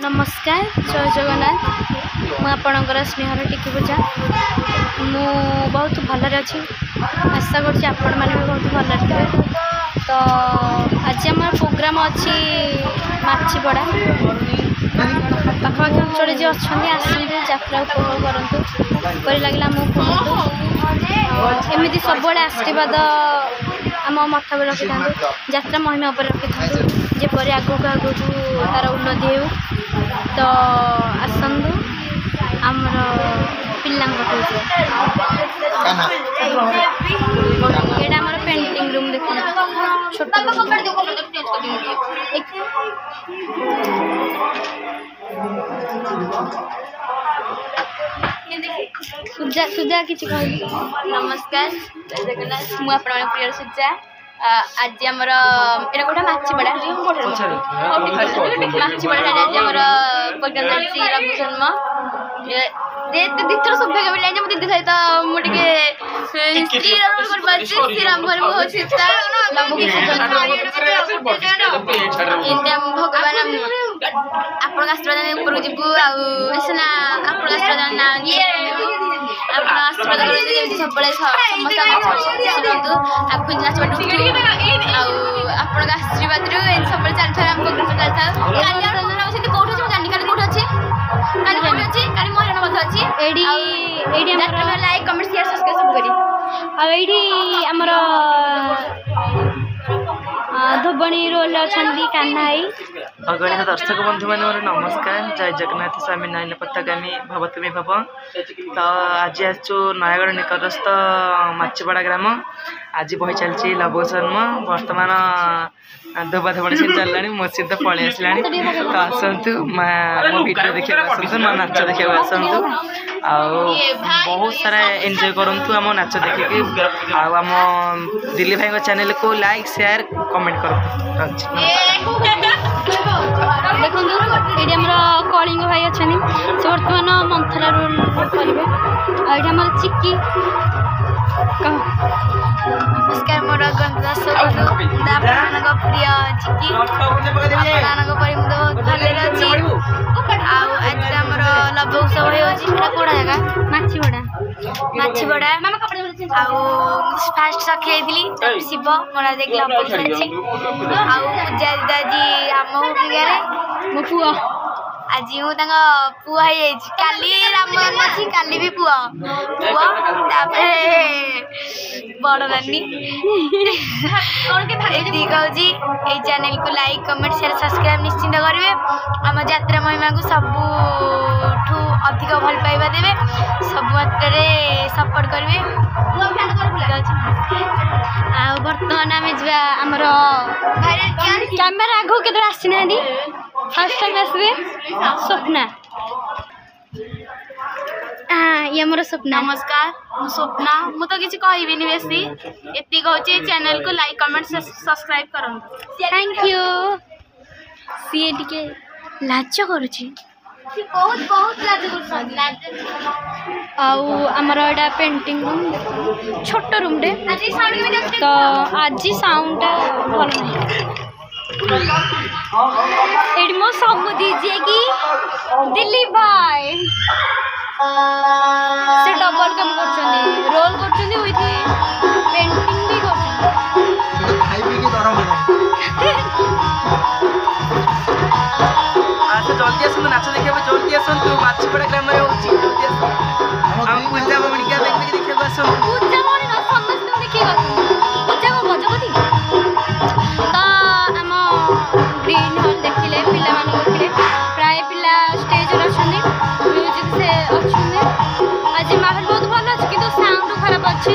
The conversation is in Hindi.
नमस्कार जय जगन्नाथ मुझर स्नेहर टिकी पूजा मु बहुत भलरे अच्छी आशा कर आपण मैंने भी बहुत भल थे। तो आज आम प्रोग्राम अच्छी माछीपड़ा पाखापाखि अंचल जी अच्छा आसते यात्रा उपभोग करूँ लगे एमती सब आशीर्वाद आम मठ में रखी था यात्रा महिमा उपर रखी था जपरी आगू आगू तार उन्नति हो। तो आसतु आमर पिला यहाँ आम पेंटिंग रूम देख छोट सुजा सुजा किसी कह नमस्कार जय जगन्नाथ मुझे प्रिय सुजा आज आमर एटा गोटे माछीपड़ा माछीपड़ा आज आमर प्रोग्राम चलती रघु जन्म दीथर सौभाग्य मिला मो दीदी सहित मुझे स्त्री श्रीराम सीता भगवान आप आशीर्वाद ऊपर जीवु आसना आप आशीर्वाद ना आप आशीर्वाद सब शुणु आपको नाचवा आप आशीर्वाद सब चलता है प्रोग्राम चलता कौट जानी कल कौट अच्छी कल कौट अच्छी कल मोहन मत अच्छी लाइक कमेंट शेयर सब्सक्राइब सब करी आमर धोबणी रोल अच्छा कान्हाई अगणित दर्शक बंधु मान नमस्कार जय जगन्नाथ स्वामी नयन पतागामी भव तुमे भव। तो आज आसु नयगढ़ निकटस्थ माछीपड़ा ग्राम आज बही चलती लघु जन्म बर्तमान धोबा धोबणी सीन चलला मो सीन तो पलि आसला। तो आसतु मो वीडियो देखा आसतु मो नाच देखा आसतु बहुत सारा एंजॉय करूँ आम नाच देखिकी आम दिल्ली भाई चैनल को लाइक शेयर कमेंट करूँ। देखो ये कलिंग भाई अच्छा से बर्तमान मंथरा रोल करेंगे आम चिक्की नमस्कार मोर गंदास प्रिय चिक्की मुझे बहुत भल अच्छी आज आमर लभ उत्सव होड़ा जगह माछीपड़ा फास्ट सखी शिव मोर देखिए लभ उत्सव पूजा दादी आम गाँव मो पुआ आज मुझे पुआ हो काली राम जन्म अच्छी काली भी पुआ पुआ बड़ नानी कहूँ ये चैनल को लाइक कमेंट शेयर सब्सक्राइब निश्चिंत करेंगे आम यात्रा महिमा को सबू अधिक भल पाइबा देवे सब मात्रा सपोर्ट करेंगे। बर्तमान आम जामर कैमेरा आगू के आसी ना फर्स्ट टाइम आसवे स्वप्ना ये मोर स्वप्ना नमस्कार मु स्वप्ना मु तो किसी कहबी बेसी एति कहूँ चैनल को लाइक कमेंट सब्सक्राइब करूँ थैंक यू सी टे लाज करुच्ची बहुत बहुत आमर एटा पेंटिंग रूम छोट रूम रे तो आज साउंड भल नहीं मो सब दीजिए कि दिल्ली भाई से डबल काम कर रोल कर पेंटिंग भी कर जल्दी आसतु नाच देखा जल्दी आसतु माछीपड़ा ग्राम में होची जल्दी आसतु पूजा मणिका देखा आसतु पूजा मणि न समस्त देखा पूजा को गजपति तो आम ग्रीन हॉल देखिले पिला मान देखिले प्राय पिला स्टेज अच्छा म्यूजिक से अच्छा आज माहौल बहुत भल अच्छे कि साउंड खराब अच्छे।